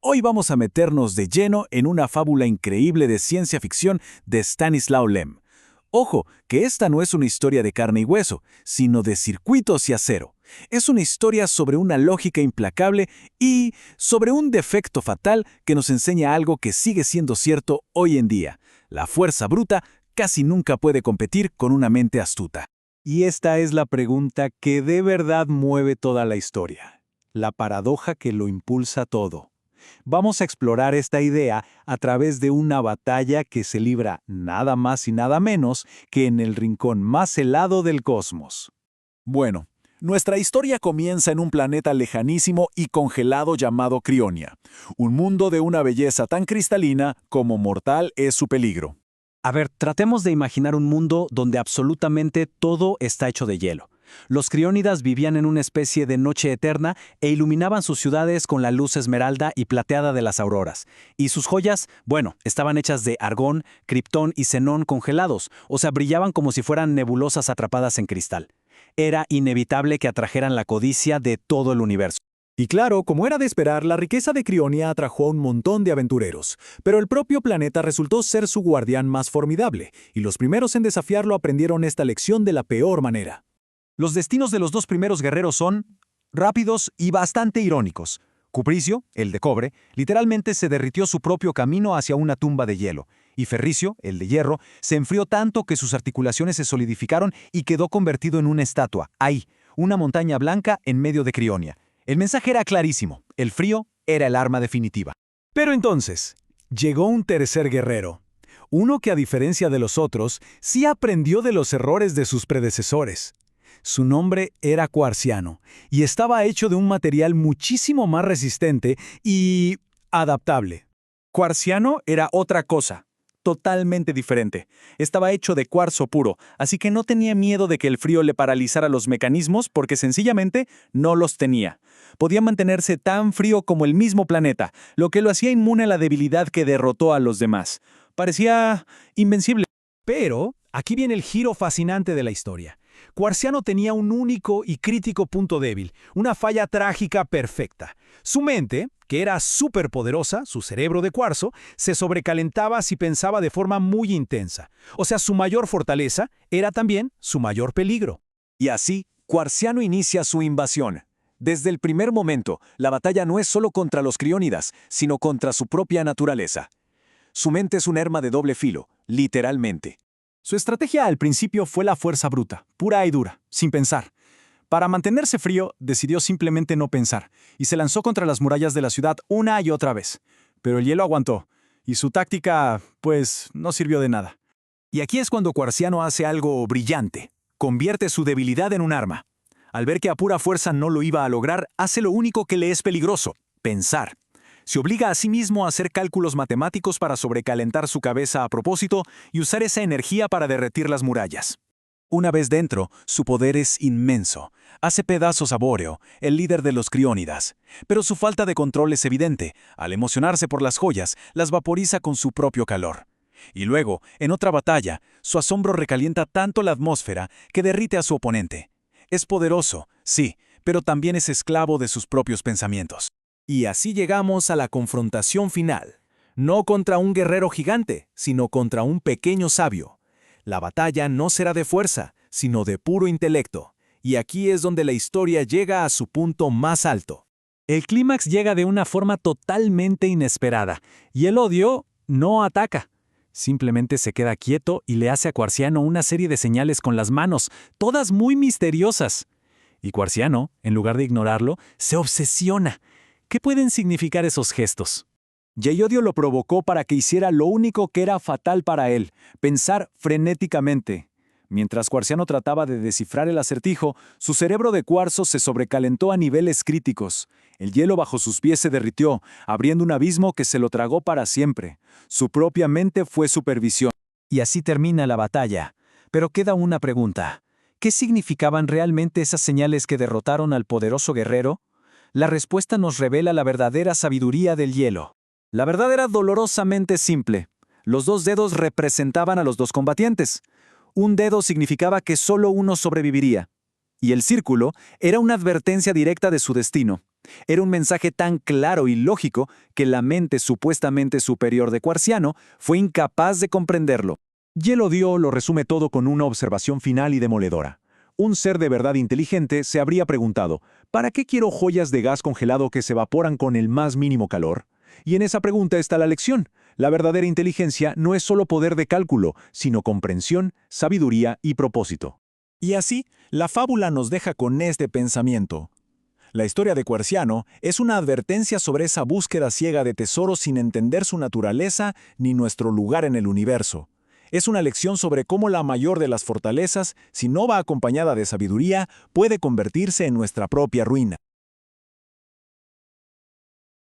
Hoy vamos a meternos de lleno en una fábula increíble de ciencia ficción de Stanislaw Lem. Ojo, que esta no es una historia de carne y hueso, sino de circuitos y acero. Es una historia sobre una lógica implacable y sobre un defecto fatal que nos enseña algo que sigue siendo cierto hoy en día. La fuerza bruta casi nunca puede competir con una mente astuta. Y esta es la pregunta que de verdad mueve toda la historia. La paradoja que lo impulsa todo. Vamos a explorar esta idea a través de una batalla que se libra nada más y nada menos que en el rincón más helado del cosmos. Bueno, nuestra historia comienza en un planeta lejanísimo y congelado llamado Crionia, un mundo de una belleza tan cristalina como mortal es su peligro. A ver, tratemos de imaginar un mundo donde absolutamente todo está hecho de hielo. Los criónidas vivían en una especie de noche eterna e iluminaban sus ciudades con la luz esmeralda y plateada de las auroras. Y sus joyas, bueno, estaban hechas de argón, criptón y xenón congelados, o sea, brillaban como si fueran nebulosas atrapadas en cristal. Era inevitable que atrajeran la codicia de todo el universo. Y claro, como era de esperar, la riqueza de Crionia atrajo a un montón de aventureros, pero el propio planeta resultó ser su guardián más formidable, y los primeros en desafiarlo aprendieron esta lección de la peor manera. Los destinos de los dos primeros guerreros son rápidos y bastante irónicos. Cupricio, el de cobre, literalmente se derritió su propio camino hacia una tumba de hielo, y Ferricio, el de hierro, se enfrió tanto que sus articulaciones se solidificaron y quedó convertido en una estatua, ahí, una montaña blanca en medio de Crionia. El mensaje era clarísimo, el frío era el arma definitiva. Pero entonces, llegó un tercer guerrero, uno que a diferencia de los otros, sí aprendió de los errores de sus predecesores. Su nombre era Cuarciano, y estaba hecho de un material muchísimo más resistente y adaptable. Cuarciano era otra cosa, totalmente diferente. Estaba hecho de cuarzo puro, así que no tenía miedo de que el frío le paralizara los mecanismos porque sencillamente no los tenía. Podía mantenerse tan frío como el mismo planeta, lo que lo hacía inmune a la debilidad que derrotó a los demás. Parecía invencible. Pero aquí viene el giro fascinante de la historia. Cuarciano tenía un único y crítico punto débil, una falla trágica perfecta. Su mente, que era superpoderosa, su cerebro de cuarzo, se sobrecalentaba si pensaba de forma muy intensa. O sea, su mayor fortaleza era también su mayor peligro. Y así, Cuarciano inicia su invasión. Desde el primer momento, la batalla no es solo contra los criónidas, sino contra su propia naturaleza. Su mente es un arma de doble filo, literalmente. Su estrategia al principio fue la fuerza bruta, pura y dura, sin pensar. Para mantenerse frío, decidió simplemente no pensar, y se lanzó contra las murallas de la ciudad una y otra vez. Pero el hielo aguantó, y su táctica, pues, no sirvió de nada. Y aquí es cuando Cuarciano hace algo brillante. Convierte su debilidad en un arma. Al ver que a pura fuerza no lo iba a lograr, hace lo único que le es peligroso, pensar. Se obliga a sí mismo a hacer cálculos matemáticos para sobrecalentar su cabeza a propósito y usar esa energía para derretir las murallas. Una vez dentro, su poder es inmenso. Hace pedazos a Bóreo, el líder de los criónidas. Pero su falta de control es evidente. Al emocionarse por las joyas, las vaporiza con su propio calor. Y luego, en otra batalla, su asombro recalienta tanto la atmósfera que derrite a su oponente. Es poderoso, sí, pero también es esclavo de sus propios pensamientos. Y así llegamos a la confrontación final. No contra un guerrero gigante, sino contra un pequeño sabio. La batalla no será de fuerza, sino de puro intelecto. Y aquí es donde la historia llega a su punto más alto. El clímax llega de una forma totalmente inesperada, y el odio no ataca. Simplemente se queda quieto y le hace a Cuarciano una serie de señales con las manos, todas muy misteriosas. Y Cuarciano, en lugar de ignorarlo, se obsesiona. ¿Qué pueden significar esos gestos? Yeyodio lo provocó para que hiciera lo único que era fatal para él, pensar frenéticamente. Mientras Cuarciano trataba de descifrar el acertijo, su cerebro de cuarzo se sobrecalentó a niveles críticos. El hielo bajo sus pies se derritió, abriendo un abismo que se lo tragó para siempre. Su propia mente fue su perdición. Y así termina la batalla. Pero queda una pregunta. ¿Qué significaban realmente esas señales que derrotaron al poderoso guerrero? La respuesta nos revela la verdadera sabiduría del hielo. La verdad era dolorosamente simple. Los dos dedos representaban a los dos combatientes. Un dedo significaba que solo uno sobreviviría. Y el círculo era una advertencia directa de su destino. Era un mensaje tan claro y lógico que la mente supuestamente superior de Cuarciano fue incapaz de comprenderlo. Hielo Dio lo resume todo con una observación final y demoledora. Un ser de verdad inteligente se habría preguntado, ¿para qué quiero joyas de gas congelado que se evaporan con el más mínimo calor? Y en esa pregunta está la lección. La verdadera inteligencia no es solo poder de cálculo, sino comprensión, sabiduría y propósito. Y así, la fábula nos deja con este pensamiento. La historia de Cuarciano es una advertencia sobre esa búsqueda ciega de tesoros sin entender su naturaleza ni nuestro lugar en el universo. Es una lección sobre cómo la mayor de las fortalezas, si no va acompañada de sabiduría, puede convertirse en nuestra propia ruina.